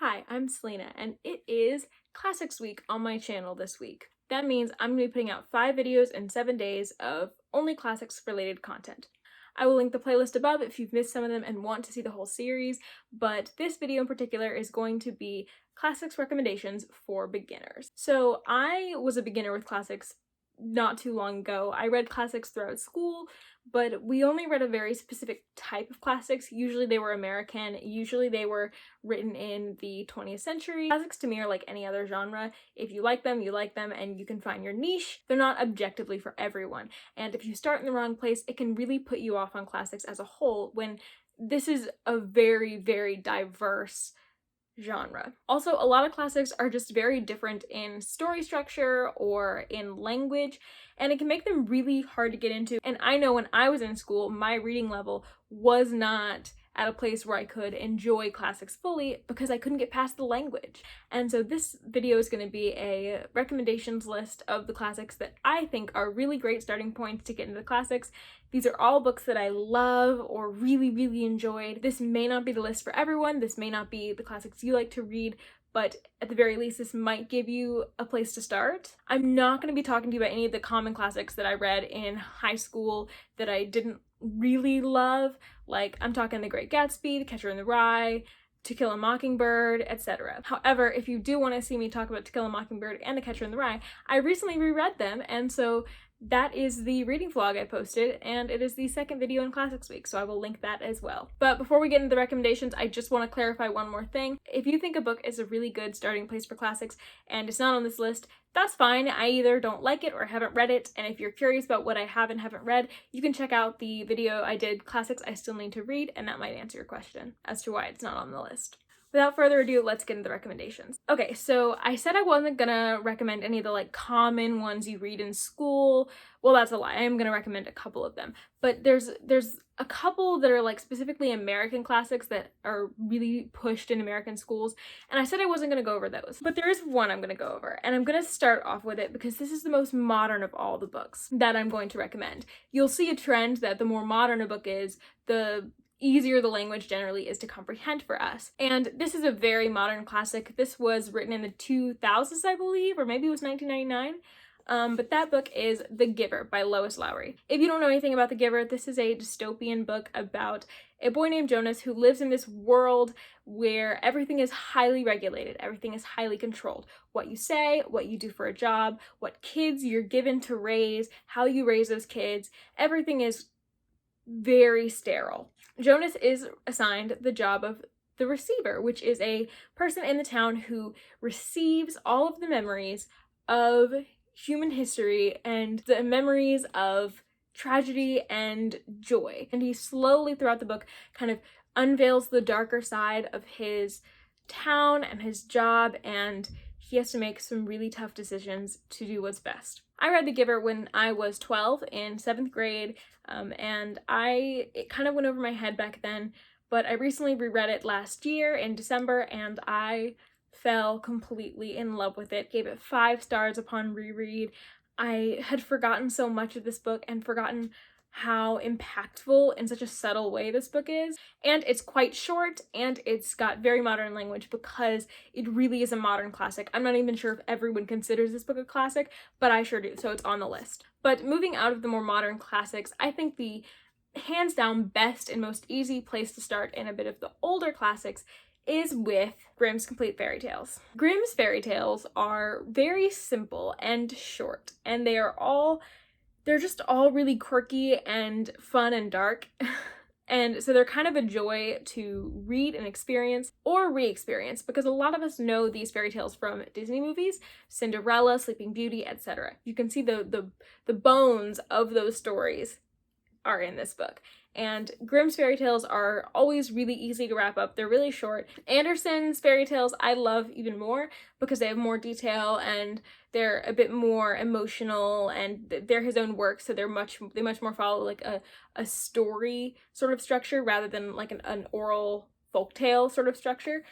Hi, I'm Selena, and it is Classics Week on my channel this week. That means I'm going to be putting out 5 videos in 7 days of only classics related content. I will link the playlist above if you've missed some of them and want to see the whole series, but this video in particular is going to be classics recommendations for beginners. So I was a beginner with classics not too long ago. I read classics throughout school, but we only read a very specific type of classics. Usually they were American, usually they were written in the 20th century. Classics to me are like any other genre. If you like them, and you can find your niche. They're not objectively for everyone. And if you start in the wrong place, it can really put you off on classics as a whole when this is a very, very diverse genre. Also, a lot of classics are just very different in story structure or in language, and it can make them really hard to get into. And I know when I was in school, my reading level was not at a place where I could enjoy classics fully because I couldn't get past the language. And so this video is going to be a recommendations list of the classics that I think are really great starting points to get into the classics. These are all books that I love or really, really enjoyed. This may not be the list for everyone. This may not be the classics you like to read, but at the very least, this might give you a place to start. I'm not going to be talking to you about any of the common classics that I read in high school that I didn't really love. Like, I'm talking The Great Gatsby, The Catcher in the Rye, To Kill a Mockingbird, etc. However, if you do want to see me talk about To Kill a Mockingbird and The Catcher in the Rye, I recently reread them, and so that is the reading vlog I posted, and it is the second video in Classics Week, so I will link that as well. But before we get into the recommendations, I just want to clarify one more thing. If you think a book is a really good starting place for classics and it's not on this list, that's fine. I either don't like it or haven't read it, and if you're curious about what I have and haven't read, you can check out the video I did, Classics I Still Need to Read, and that might answer your question as to why it's not on the list. Without further ado, let's get into the recommendations. Okay, so I said I wasn't gonna recommend any of the common ones you read in school. Well, that's a lie. I am gonna recommend a couple of them. But there's a couple that are specifically American classics that are really pushed in American schools, and I said I wasn't gonna go over those. But there is one I'm gonna go over, and I'm gonna start off with it because this is the most modern of all the books that I'm going to recommend. You'll see a trend that the more modern a book is, the easier the language generally is to comprehend for us. And this is a very modern classic. This was written in the 2000s, I believe, or maybe it was 1999. But that book is The Giver by Lois Lowry. If you don't know anything about The Giver, this is a dystopian book about a boy named Jonas who lives in this world where everything is highly regulated, everything is highly controlled. What you say, what you do for a job, what kids you're given to raise, how you raise those kids, everything is very sterile. Jonas is assigned the job of the receiver, which is a person in the town who receives all of the memories of human history and the memories of tragedy and joy. And he slowly throughout the book kind of unveils the darker side of his town and his job, and he has to make some really tough decisions to do what's best. I read The Giver when I was 12 in 7th grade, and it kind of went over my head back then, but I recently reread it last year in December, and I fell completely in love with it. Gave it 5 stars upon reread. I had forgotten so much of this book and forgotten how impactful in such a subtle way this book is. And it's quite short, and it's got very modern language because it really is a modern classic. I'm not even sure if everyone considers this book a classic, but I sure do, so it's on the list. But moving out of the more modern classics, I think the hands down best and most easy place to start in a bit of the older classics is with Grimm's Complete Fairy Tales. Grimm's fairy tales are very simple and short, and they're just all really quirky and fun and dark. And so they're kind of a joy to read and experience or re-experience, because a lot of us know these fairy tales from Disney movies, Cinderella, Sleeping Beauty, etc. You can see the bones of those stories are in this book. And Grimm's fairy tales are always really easy to wrap up. They're really short. Andersen's fairy tales I love even more because they have more detail and they're a bit more emotional, and they're his own work, so they much more follow a story sort of structure rather than an oral folktale sort of structure.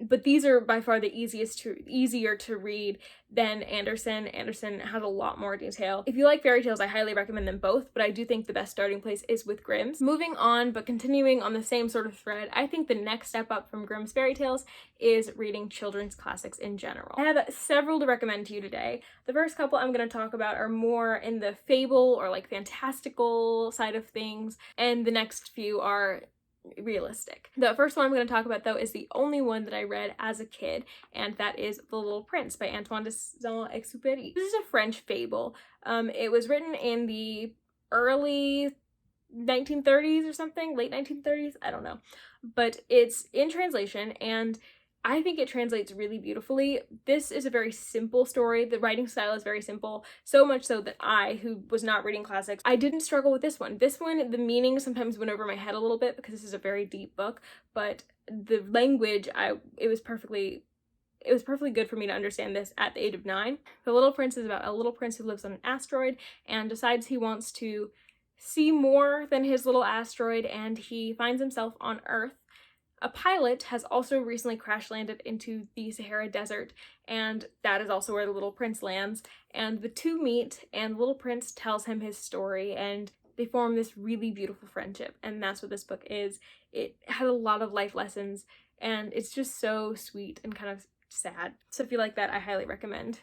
But these are by far the easier to read than Anderson. Anderson has a lot more detail. If you like fairy tales, I highly recommend them both, but I do think the best starting place is with Grimm's. Moving on, but continuing on the same sort of thread, I think the next step up from Grimm's fairy tales is reading children's classics in general. I have several to recommend to you today. The first couple I'm going to talk about are more in the fable or like fantastical side of things, and the next few are realistic. The first one I'm going to talk about, though, is the only one that I read as a kid, and that is The Little Prince by Antoine de Saint-Exupéry. This is a French fable. It was written in the early 1930s or something, late 1930s, I don't know. But it's in translation, and I think it translates really beautifully. This is a very simple story. The writing style is very simple, so much so that I, who was not reading classics, I didn't struggle with this one. This one, the meaning sometimes went over my head a little bit because this is a very deep book, but the language, it was perfectly good for me to understand this at the age of 9. The Little Prince is about a little prince who lives on an asteroid and decides he wants to see more than his little asteroid, and he finds himself on Earth. A pilot has also recently crash landed into the Sahara Desert, and that is also where the Little Prince lands. And the two meet, and the Little Prince tells him his story, and they form this really beautiful friendship. And that's what this book is. It has a lot of life lessons, and it's just so sweet and kind of sad. So if you like that, I highly recommend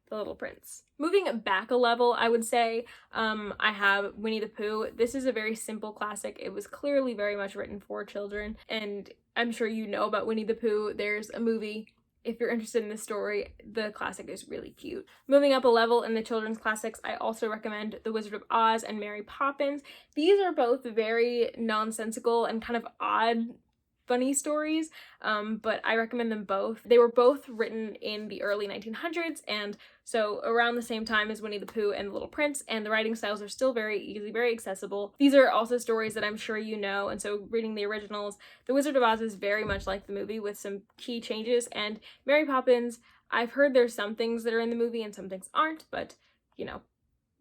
The Little Prince. Moving back a level, I would say, I have Winnie-the-Pooh. This is a very simple classic. It was clearly very much written for children, and I'm sure you know about Winnie-the-Pooh. There's a movie. If you're interested in this story, the classic is really cute. Moving up a level in the children's classics, I also recommend The Wizard of Oz and Mary Poppins. These are both very nonsensical and kind of odd, funny stories, but I recommend them both. They were both written in the early 1900s, and so around the same time as Winnie-the-Pooh and The Little Prince, and the writing styles are still very easy, very accessible. These are also stories that I'm sure you know, and so reading the originals, The Wizard of Oz is very much like the movie with some key changes, and Mary Poppins, I've heard there's some things that are in the movie and some things aren't, but, you know,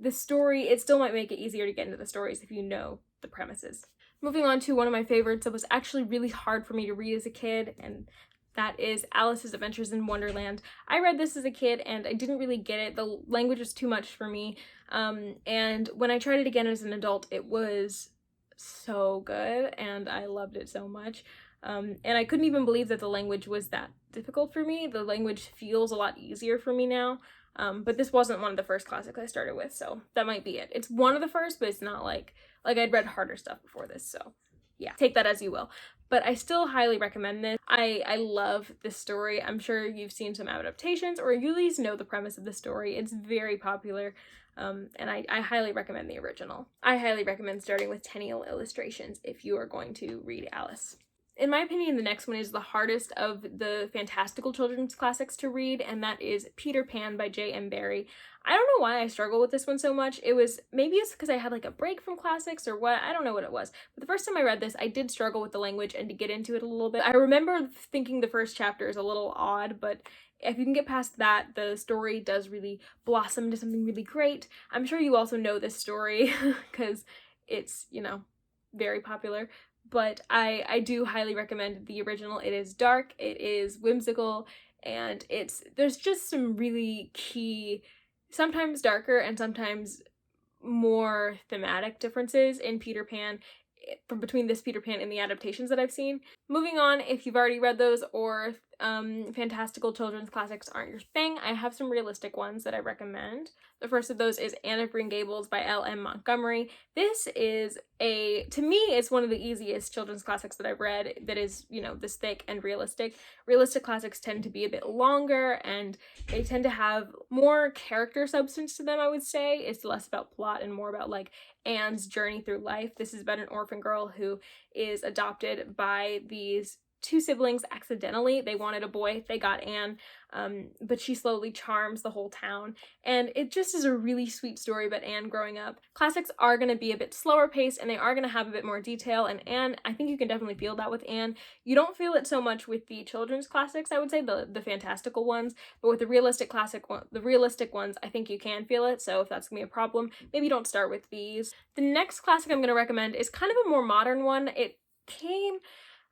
the story, it still might make it easier to get into the stories if you know the premises. Moving on to one of my favorites that was actually really hard for me to read as a kid, and that is Alice's Adventures in Wonderland. I read this as a kid and I didn't really get it. The language was too much for me, and when I tried it again as an adult, it was so good and I loved it so much. And I couldn't even believe that the language was that difficult for me. The language feels a lot easier for me now. But this wasn't one of the first classics I started with, so that might be it. It's one of the first, but it's not like I'd read harder stuff before this, so yeah, take that as you will. But I still highly recommend this. I love this story. I'm sure you've seen some adaptations, or you at least know the premise of the story. It's very popular, and I highly recommend the original. I highly recommend starting with Tenniel illustrations if you are going to read Alice. In my opinion, the next one is the hardest of the fantastical children's classics to read, and that is Peter Pan by J.M. Barrie. I don't know why I struggle with this one so much. Maybe it's because I had like a break from classics or what, I don't know what it was. But the first time I read this, I did struggle with the language and to get into it a little bit. I remember thinking the first chapter is a little odd, but if you can get past that, the story does really blossom into something really great. I'm sure you also know this story because it's, you know, very popular. But I do highly recommend the original. It is dark, it is whimsical, and there's just some really key, sometimes darker and sometimes more thematic differences in Peter Pan from between this Peter Pan and the adaptations that I've seen. Moving on, if you've already read those or fantastical children's classics aren't your thing, I have some realistic ones that I recommend. The first of those is Anne of Green Gables by L.M. Montgomery. This is to me, it's one of the easiest children's classics that I've read that is, you know, this thick and realistic. Realistic classics tend to be a bit longer and they tend to have more character substance to them, I would say. It's less about plot and more about like Anne's journey through life. This is about an orphan girl who is adopted by these two siblings accidentally. They wanted a boy, they got Anne, but she slowly charms the whole town, and it just is a really sweet story about Anne growing up. Classics are going to be a bit slower paced and they are going to have a bit more detail, and Anne, I think you can definitely feel that with Anne. You don't feel it so much with the children's classics, I would say, the fantastical ones, but with the realistic ones, I think you can feel it, so if that's gonna be a problem, maybe don't start with these. The next classic I'm going to recommend is kind of a more modern one. It came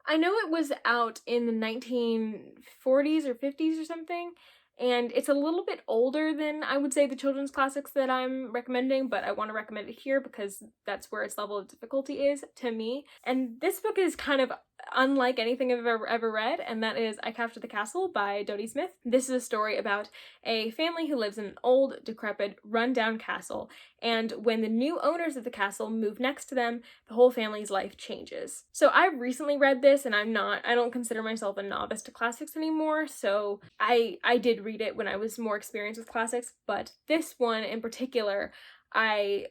I know it was out in the 1940s or 50s or something, and it's a little bit older than I would say the children's classics that I'm recommending, but I want to recommend it here because that's where its level of difficulty is to me. And this book is kind of unlike anything I've ever read, and that is I Captured the Castle by Dodie Smith. This is a story about a family who lives in an old, decrepit, run-down castle, and when the new owners of the castle move next to them, the whole family's life changes. So I recently read this, and I don't consider myself a novice to classics anymore, so I did read it when I was more experienced with classics, but this one in particular, I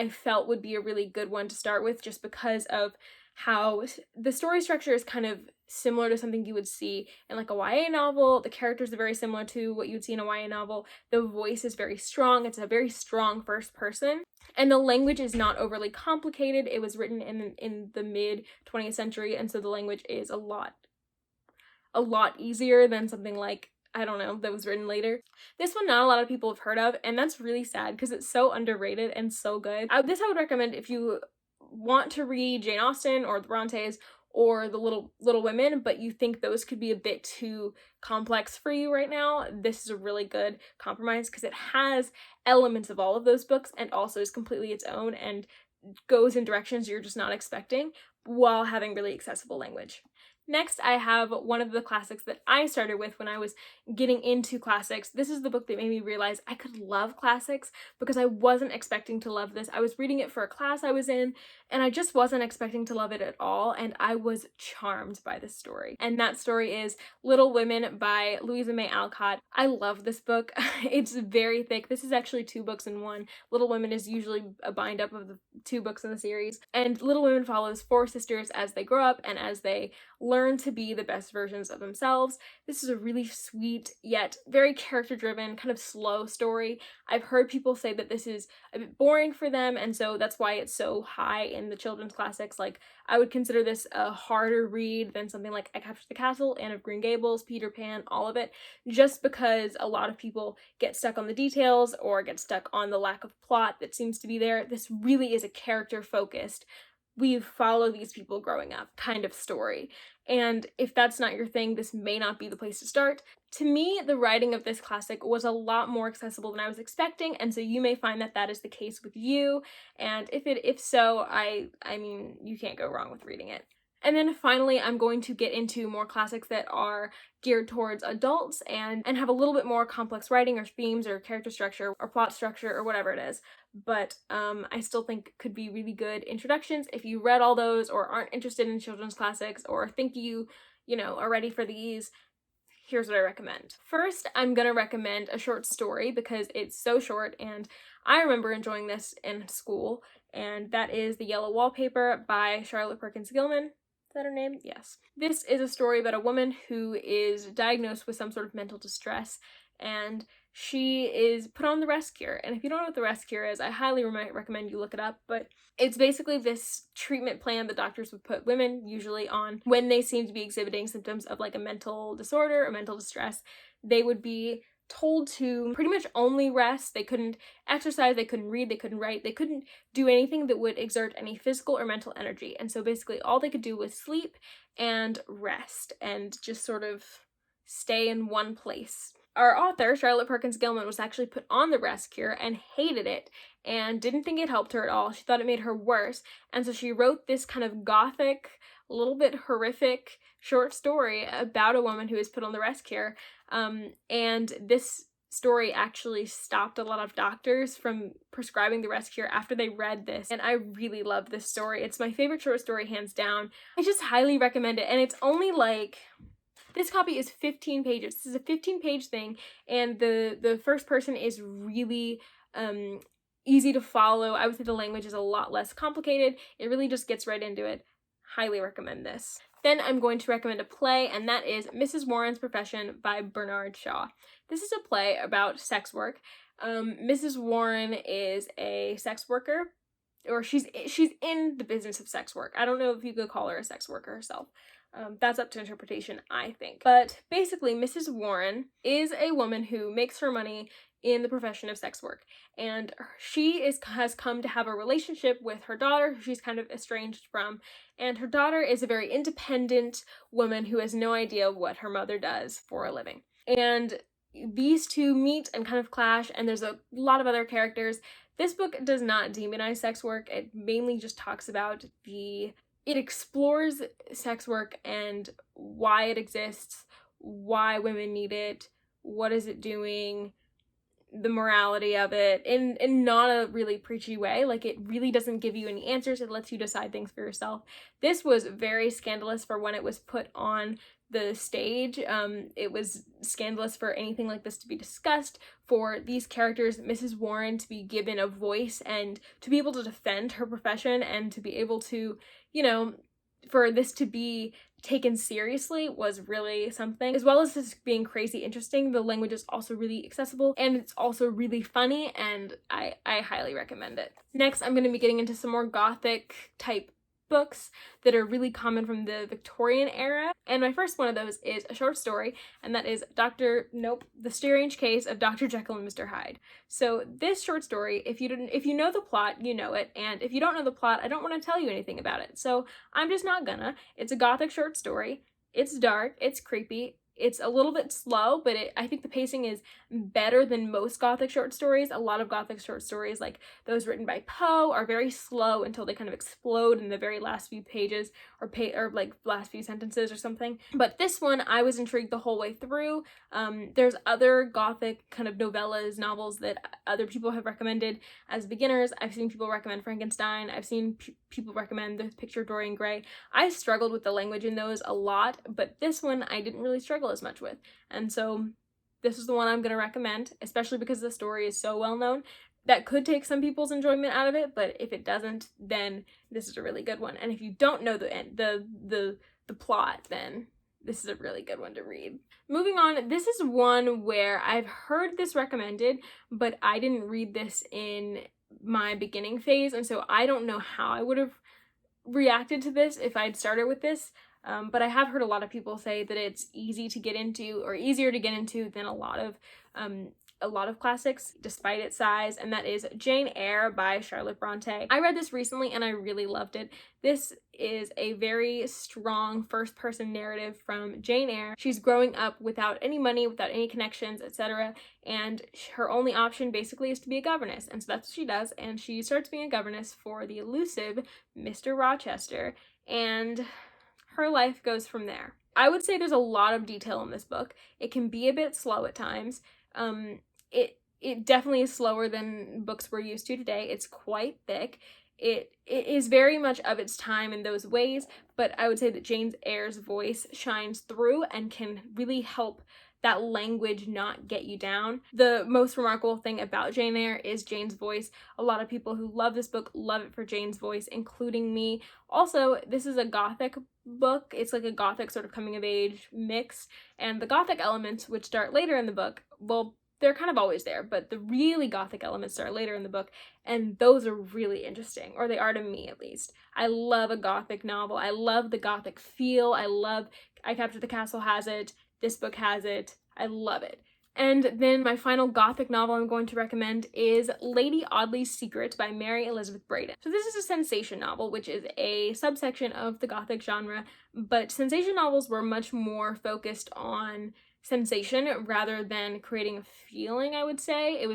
felt would be a really good one to start with just because of how the story structure is kind of similar to something you would see in like a YA novel. The characters are very similar to what you would see in a YA novel. The voice is very strong. It's a very strong first person. And the language is not overly complicated. It was written in the mid 20th century, and so the language is a lot easier than something like, I don't know, that was written later. This one not a lot of people have heard of, and that's really sad because it's so underrated and so good. This I would recommend if you want to read Jane Austen or the Brontes or the Little Women, but you think those could be a bit too complex for you right now. This is a really good compromise because it has elements of all of those books and also is completely its own and goes in directions you're just not expecting while having really accessible language. Next, I have one of the classics that I started with when I was getting into classics. This is the book that made me realize I could love classics because I wasn't expecting to love this. I was reading it for a class I was in, and I just wasn't expecting to love it at all, and I was charmed by this story. And that story is Little Women by Louisa May Alcott. I love this book. It's very thick. This is actually 2 books in one. Little Women is usually a bind-up of the 2 books in the series, and Little Women follows 4 sisters as they grow up and as they learn to be the best versions of themselves. This is a really sweet yet very character-driven, kind of slow story. I've heard people say that this is a bit boring for them, and so that's why it's so high in the children's classics. Like, I would consider this a harder read than something like I Captured the Castle, Anne of Green Gables, Peter Pan, all of it, just because a lot of people get stuck on the details or get stuck on the lack of plot that seems to be there. This really is a character-focused, we follow these people growing up kind of story. And if that's not your thing, this may not be the place to start. To me, the writing of this classic was a lot more accessible than I was expecting, and so you may find that that is the case with you. And if so, I mean, you can't go wrong with reading it. And then finally, I'm going to get into more classics that are geared towards adults and have a little bit more complex writing or themes or character structure or plot structure or whatever it is. But I still think could be really good introductions if you read all those or aren't interested in children's classics or think you know, are ready for these. Here's what I recommend. First, I'm gonna recommend a short story because it's so short and I remember enjoying this in school, and that is The Yellow Wallpaper by Charlotte Perkins Gilman. Is that her name? Yes. This is a story about a woman who is diagnosed with some sort of mental distress, and she is put on the rest cure. And if you don't know what the rest cure is, I highly recommend you look it up, but it's basically this treatment plan that doctors would put women usually on when they seem to be exhibiting symptoms of like a mental disorder or mental distress. They would be told to pretty much only rest. They couldn't exercise, they couldn't read, they couldn't write, they couldn't do anything that would exert any physical or mental energy. And so basically all they could do was sleep and rest and just sort of stay in one place. Our author, Charlotte Perkins Gilman, was actually put on the rest cure and hated it and didn't think it helped her at all. She thought it made her worse. And so she wrote this kind of gothic, a little bit horrific short story about a woman who is put on the rest cure. And this story actually stopped a lot of doctors from prescribing the rest cure after they read this. And I really love this story. It's my favorite short story, hands down. I just highly recommend it. And it's only like, this copy is 15 pages. This is a 15-page thing, and the first person is really easy to follow. I would say the language is a lot less complicated. It really just gets right into it. Highly recommend this. Then I'm going to recommend a play, and that is Mrs. Warren's Profession by Bernard Shaw. This is a play about sex work. Mrs. Warren is a sex worker, or she's in the business of sex work. I don't know if you could call her a sex worker herself. That's up to interpretation, I think. But basically, Mrs. Warren is a woman who makes her money in the profession of sex work, and has come to have a relationship with her daughter, who she's kind of estranged from, and her daughter is a very independent woman who has no idea what her mother does for a living. And these two meet and kind of clash, and there's a lot of other characters. This book does not demonize sex work. It mainly just talks about it explores sex work and why it exists, why women need it, what is it doing, the morality of it, in not a really preachy way. Like, it really doesn't give you any answers. It lets you decide things for yourself. This was very scandalous for when it was put on the stage. It was scandalous for anything like this to be discussed, for these characters, Mrs. Warren, to be given a voice and to be able to defend her profession, and to be able to, for this to be taken seriously was really something. As well as this being crazy interesting, the language is also really accessible, and it's also really funny, and I highly recommend it. Next, I'm going to be getting into some more gothic type books that are really common from the Victorian era, and my first one of those is a short story, and that is The Strange Case of Dr. Jekyll and Mr. Hyde. So this short story, if you know the plot, you know it, and if you don't know the plot, I don't want to tell you anything about it, so I'm just not gonna. It's a gothic short story. It's dark, it's creepy, it's a little bit slow, but I think the pacing is better than most gothic short stories. A lot of gothic short stories, like those written by Poe, are very slow until they kind of explode in the very last few pages, or like last few sentences or something. But this one, I was intrigued the whole way through. There's other gothic kind of novellas, novels that other people have recommended as beginners. I've seen people recommend Frankenstein. I've seen people recommend The Picture of Dorian Gray. I struggled with the language in those a lot, but this one I didn't really struggle as much with. And so this is the one I'm going to recommend, especially because the story is so well known. That could take some people's enjoyment out of it, but if it doesn't, then this is a really good one. And if you don't know the plot, then this is a really good one to read. Moving on, this is one where I've heard this recommended, but I didn't read this in my beginning phase, and so I don't know how I would have reacted to this if I'd started with this. But I have heard a lot of people say that it's easy to get into, or easier to get into than a lot of classics, despite its size, and that is Jane Eyre by Charlotte Bronte. I read this recently and I really loved it. This is a very strong first-person narrative from Jane Eyre. She's growing up without any money, without any connections, etc., and her only option basically is to be a governess, and so that's what she does, and she starts being a governess for the elusive Mr. Rochester, and her life goes from there. I would say there's a lot of detail in this book. It can be a bit slow at times. It definitely is slower than books we're used to today. It's quite thick. It is very much of its time in those ways, but I would say that Jane Eyre's voice shines through and can really help that language not get you down. The most remarkable thing about Jane Eyre is Jane's voice. A lot of people who love this book love it for Jane's voice, including me. Also, this is a gothic book. It's like a gothic sort of coming of age mix, and the gothic elements, which start later in the book, well, they're kind of always there, but the really gothic elements start later in the book, and those are really interesting, or they are to me at least. I love a gothic novel. I love the gothic feel. I Captured the Castle has it. This book has it. I love it. And then my final gothic novel I'm going to recommend is Lady Audley's Secret by Mary Elizabeth Braden. So this is a sensation novel, which is a subsection of the gothic genre, but sensation novels were much more focused on sensation rather than creating a feeling, I would say.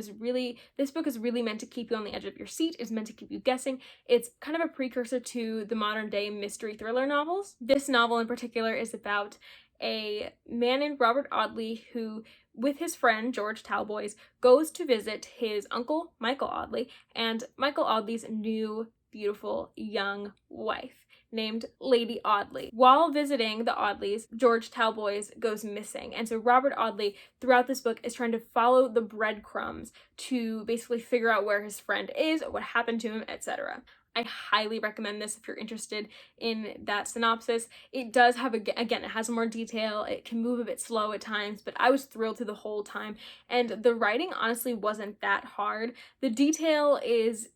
This book is really meant to keep you on the edge of your seat. It's meant to keep you guessing. It's kind of a precursor to the modern day mystery thriller novels. This novel in particular is about a man named Robert Audley who, with his friend George Talboys, goes to visit his uncle Michael Audley and Michael Audley's new beautiful young wife named Lady Audley. While visiting the Audleys, George Talboys goes missing, and so Robert Audley throughout this book is trying to follow the breadcrumbs to basically figure out where his friend is, what happened to him, etc. I highly recommend this if you're interested in that synopsis. It does have, again, it has more detail. It can move a bit slow at times, but I was thrilled through the whole time. And the writing honestly wasn't that hard. The detail is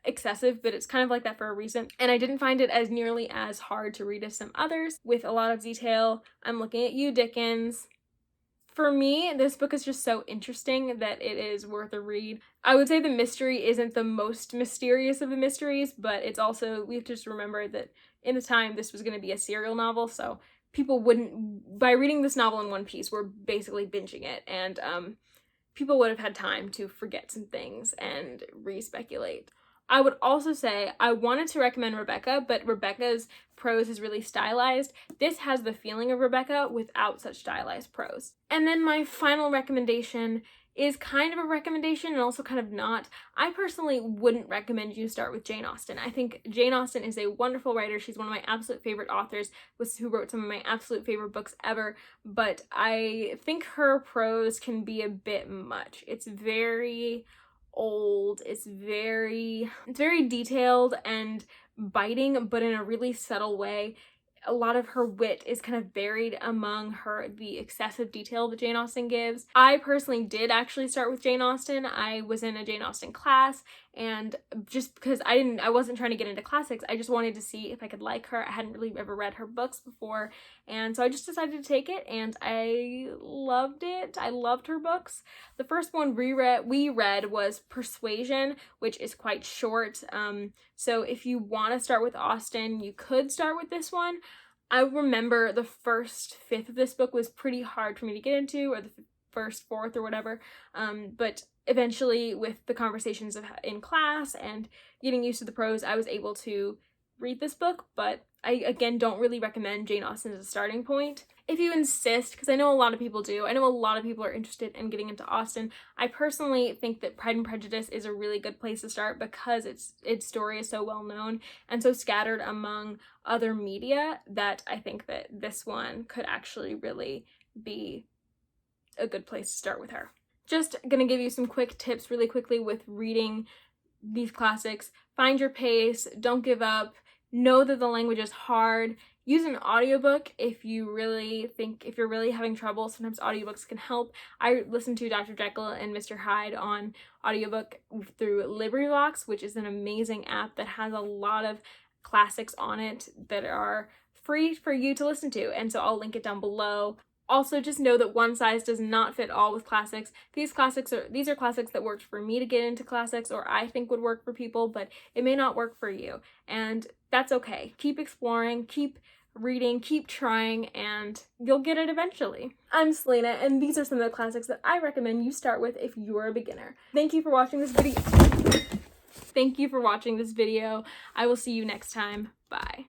excessive, but it's kind of like that for a reason. And I didn't find it as nearly as hard to read as some others with a lot of detail. I'm looking at you, Dickens. For me, this book is just so interesting that it is worth a read. I would say the mystery isn't the most mysterious of the mysteries, but it's also, we have to just remember that in the time this was going to be a serial novel, so people wouldn't, by reading this novel in one piece, we're basically binging it, and people would have had time to forget some things and re-speculate. I would also say I wanted to recommend Rebecca, but Rebecca's prose is really stylized. This has the feeling of Rebecca without such stylized prose. And then my final recommendation is kind of a recommendation and also kind of not. I personally wouldn't recommend you start with Jane Austen. I think Jane Austen is a wonderful writer. She's one of my absolute favorite authors, who wrote some of my absolute favorite books ever, but I think her prose can be a bit much. It's very old, it's very detailed and biting, but in a really subtle way. A lot of her wit is kind of buried among the excessive detail that Jane Austen gives. I personally did actually start with Jane Austen. I was in a Jane Austen class, and just because I wasn't trying to get into classics, I just wanted to see if I could like her. I hadn't really ever read her books before, and so I just decided to take it, and I loved it. I loved her books. The first one we read was Persuasion, which is quite short. So if you want to start with Austen, you could start with this one. I remember the first fifth of this book was pretty hard for me to get into, or the first fourth or whatever, but eventually with the conversations in class and getting used to the prose, I was able to read this book, but I, again, don't really recommend Jane Austen as a starting point. If you insist, because I know a lot of people do, I know a lot of people are interested in getting into Austen, I personally think that Pride and Prejudice is a really good place to start because its story is so well known and so scattered among other media that I think that this one could actually really be a good place to start with her. Just gonna give you some quick tips really quickly with reading these classics. Find your pace, don't give up, know that the language is hard. Use an audiobook if you're really having trouble. Sometimes audiobooks can help. I listened to Dr. Jekyll and Mr. Hyde on audiobook through LibriVox, which is an amazing app that has a lot of classics on it that are free for you to listen to, and so I'll link it down below. Also, just know that one size does not fit all with classics. These are classics that worked for me to get into classics, or I think would work for people, but it may not work for you, and that's okay. Keep exploring, keep reading, keep trying, and you'll get it eventually. I'm Selena, and these are some of the classics that I recommend you start with if you're a beginner. Thank you for watching this video. I will see you next time. Bye.